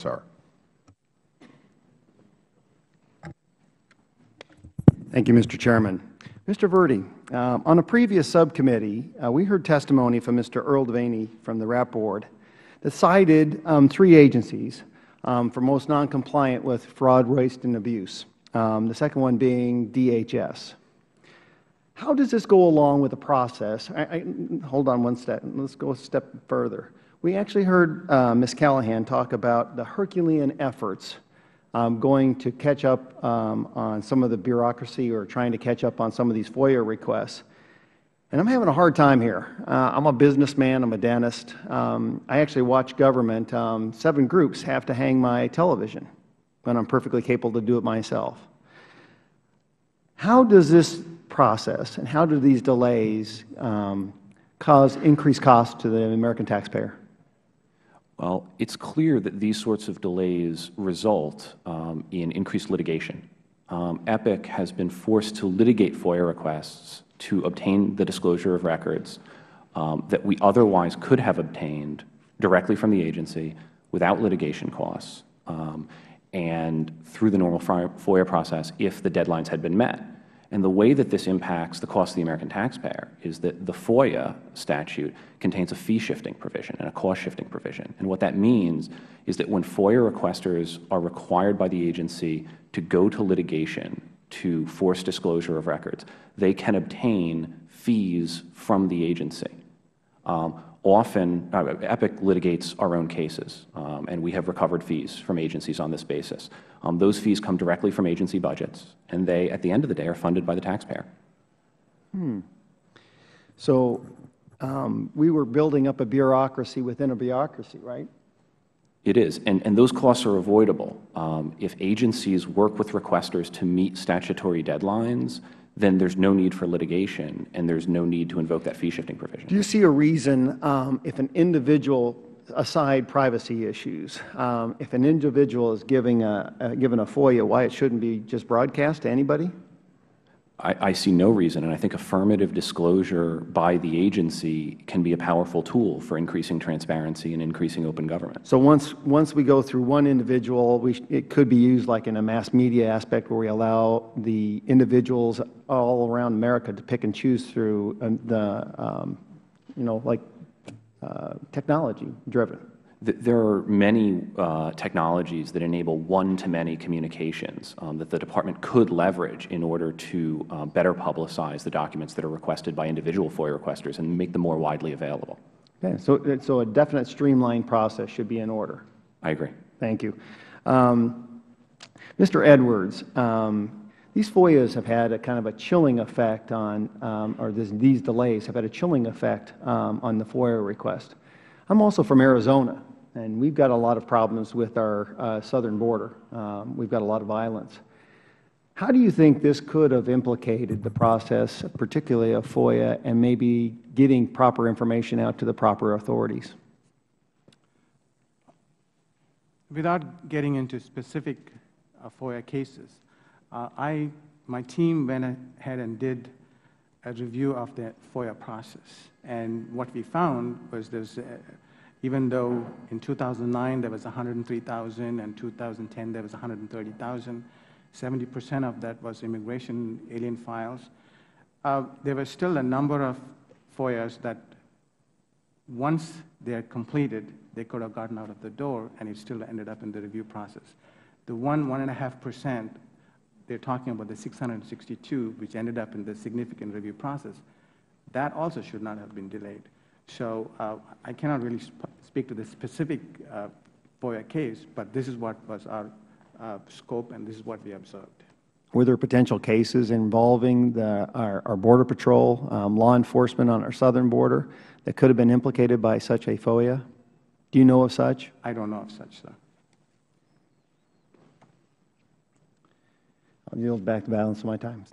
Gosar. Thank you, Mr. Chairman. Mr. Verde, on a previous subcommittee, we heard testimony from Mr. Earl Devaney from the RAP Board that cited 3 agencies for most noncompliant with fraud, waste, and abuse, the second one being DHS. How does this go along with the process? Hold on one step. Let's go a step further. We actually heard Ms. Callahan talk about the Herculean efforts going to catch up on some of the bureaucracy or trying to catch up on some of these FOIA requests. And I'm having a hard time here. I'm a businessman. I'm a dentist. I actually watch government. 7 groups have to hang my television when I'm perfectly capable to do it myself. How does this process and how do these delays cause increased costs to the American taxpayer? Well, it's clear that these sorts of delays result in increased litigation. EPIC has been forced to litigate FOIA requests to obtain the disclosure of records that we otherwise could have obtained directly from the agency without litigation costs and through the normal FOIA process if the deadlines had been met. And the way that this impacts the cost of the American taxpayer is that the FOIA statute contains a fee-shifting provision and a cost-shifting provision. And what that means is that when FOIA requesters are required by the agency to go to litigation to force disclosure of records, they can obtain fees from the agency. Often, EPIC litigates our own cases, and we have recovered fees from agencies on this basis. Those fees come directly from agency budgets, and they, at the end of the day, are funded by the taxpayer. So we were building up a bureaucracy within a bureaucracy, right? It is, and those costs are avoidable. If agencies work with requesters to meet statutory deadlines, then there's no need for litigation, and there's no need to invoke that fee-shifting provision. Do you see a reason if an individual, aside privacy issues, if an individual is given a FOIA, why it shouldn't be just broadcast to anybody? I see no reason, and I think affirmative disclosure by the agency can be a powerful tool for increasing transparency and increasing open government. So once we go through one individual, it could be used like in a mass media aspect where we allow the individuals all around America to pick and choose through technology driven. There are many technologies that enable one-to-many communications that the Department could leverage in order to better publicize the documents that are requested by individual FOIA requesters and make them more widely available. Okay, so a definite streamlined process should be in order. I agree. Thank you. Mr. Edwards, these FOIAs have had a kind of a chilling effect on, these delays have had a chilling effect on the FOIA request. I'm also from Arizona, and we've got a lot of problems with our southern border. We've got a lot of violence. How do you think this could have implicated the process, particularly of FOIA, and maybe getting proper information out to the proper authorities? Without getting into specific FOIA cases, my team went ahead and did a review of the FOIA process. And what we found was even though in 2009 there was 103,000 and 2010 there was 130,000, 70% of that was immigration alien files, there was still a number of FOIAs that once they are completed, they could have gotten out of the door and it still ended up in the review process. The 1.5%, they're talking about the 662, which ended up in the significant review process, that also should not have been delayed. So I cannot really speak to the specific FOIA case, but this is what was our scope and this is what we observed. Were there potential cases involving our Border Patrol, law enforcement on our southern border that could have been implicated by such a FOIA? Do you know of such? I don't know of such, sir. I'll yield back the balance of my time.